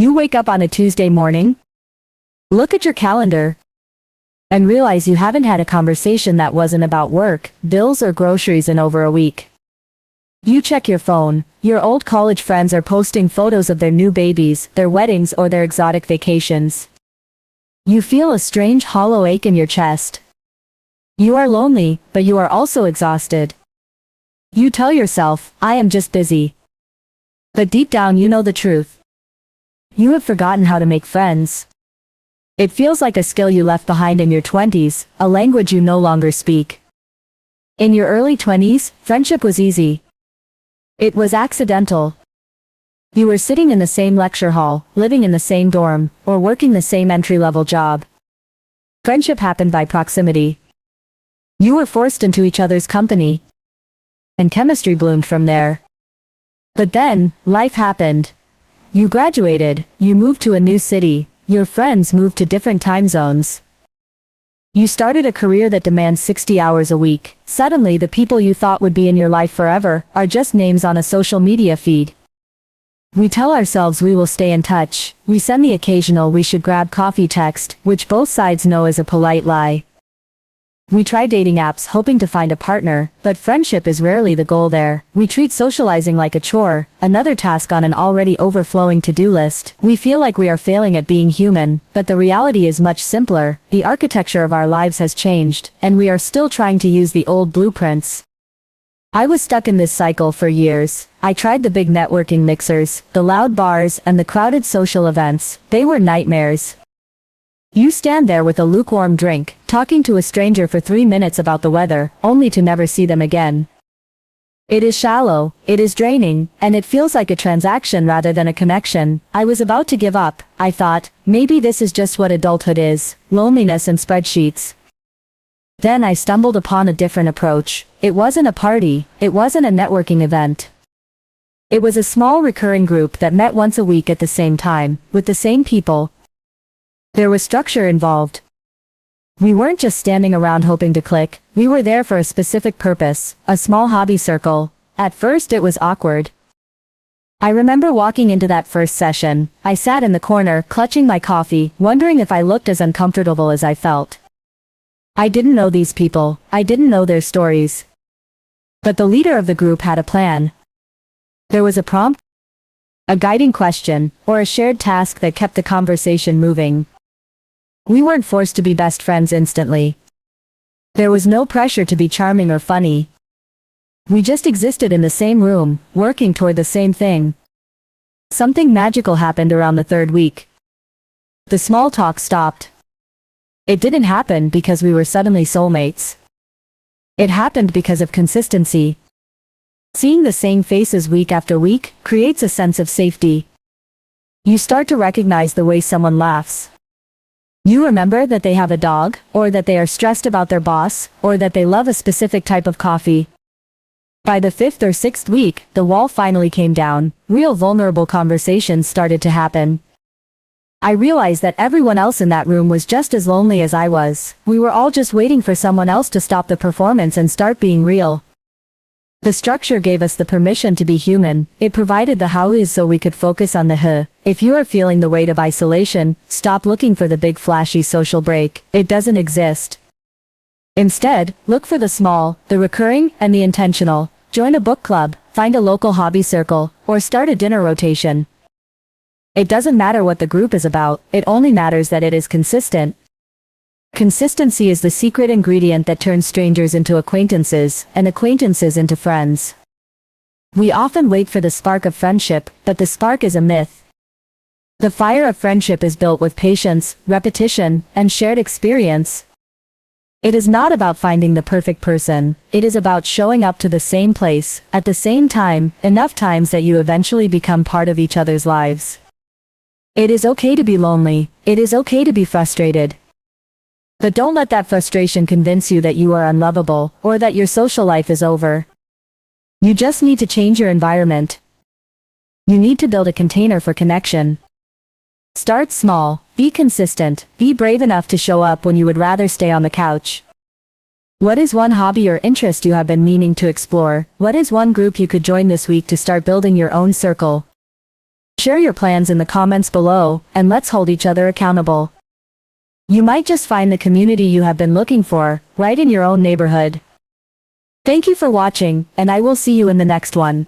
You wake up on a Tuesday morning, look at your calendar, and realize you haven't had a conversation that wasn't about work, bills or groceries in over a week. You check your phone. Your old college friends are posting photos of their new babies, their weddings or their exotic vacations. You feel a strange hollow ache in your chest. You are lonely, but you are also exhausted. You tell yourself, I am just busy. But deep down you know the truth. You have forgotten how to make friends. It feels like a skill you left behind in your 20s, a language you no longer speak. In your early 20s, friendship was easy. It was accidental. You were sitting in the same lecture hall, living in the same dorm, or working the same entry-level job. Friendship happened by proximity. You were forced into each other's company, and chemistry bloomed from there. But then, life happened. You graduated, you moved to a new city, your friends moved to different time zones. You started a career that demands 60 hours a week. Suddenly the people you thought would be in your life forever are just names on a social media feed. We tell ourselves we will stay in touch. We send the occasional we should grab coffee text, which both sides know is a polite lie. We try dating apps hoping to find a partner, but friendship is rarely the goal there. We treat socializing like a chore, another task on an already overflowing to-do list. We feel like we are failing at being human, but the reality is much simpler. The architecture of our lives has changed, and we are still trying to use the old blueprints. I was stuck in this cycle for years. I tried the big networking mixers, the loud bars, and the crowded social events. They were nightmares. You stand there with a lukewarm drink, talking to a stranger for 3 minutes about the weather, only to never see them again. It is shallow, it is draining, and it feels like a transaction rather than a connection. I was about to give up. I thought, maybe this is just what adulthood is, loneliness and spreadsheets. Then I stumbled upon a different approach. It wasn't a party, it wasn't a networking event. It was a small recurring group that met once a week at the same time, with the same people. There was structure involved. We weren't just standing around hoping to click, we were there for a specific purpose, a small hobby circle. At first it was awkward. I remember walking into that first session. I sat in the corner, clutching my coffee, wondering if I looked as uncomfortable as I felt. I didn't know these people, I didn't know their stories. But the leader of the group had a plan. There was a prompt, a guiding question, or a shared task that kept the conversation moving. We weren't forced to be best friends instantly. There was no pressure to be charming or funny. We just existed in the same room, working toward the same thing. Something magical happened around the 3rd week. The small talk stopped. It didn't happen because we were suddenly soulmates. It happened because of consistency. Seeing the same faces week after week creates a sense of safety. You start to recognize the way someone laughs. You remember that they have a dog, or that they are stressed about their boss, or that they love a specific type of coffee. By the 5th or 6th week, the wall finally came down. Real vulnerable conversations started to happen. I realized that everyone else in that room was just as lonely as I was. We were all just waiting for someone else to stop the performance and start being real. The structure gave us the permission to be human. It provided the how-is so we could focus on the who. If you are feeling the weight of isolation, stop looking for the big flashy social break. It doesn't exist. Instead, look for the small, the recurring, and the intentional. Join a book club, find a local hobby circle, or start a dinner rotation. It doesn't matter what the group is about, it only matters that it is consistent. Consistency is the secret ingredient that turns strangers into acquaintances, and acquaintances into friends. We often wait for the spark of friendship, but the spark is a myth. The fire of friendship is built with patience, repetition, and shared experience. It is not about finding the perfect person, it is about showing up to the same place, at the same time, enough times that you eventually become part of each other's lives. It is okay to be lonely, it is okay to be frustrated. But don't let that frustration convince you that you are unlovable, or that your social life is over. You just need to change your environment. You need to build a container for connection. Start small, be consistent, be brave enough to show up when you would rather stay on the couch. What is one hobby or interest you have been meaning to explore? What is one group you could join this week to start building your own circle? Share your plans in the comments below, and let's hold each other accountable. You might just find the community you have been looking for, right in your own neighborhood. Thank you for watching, and I will see you in the next one.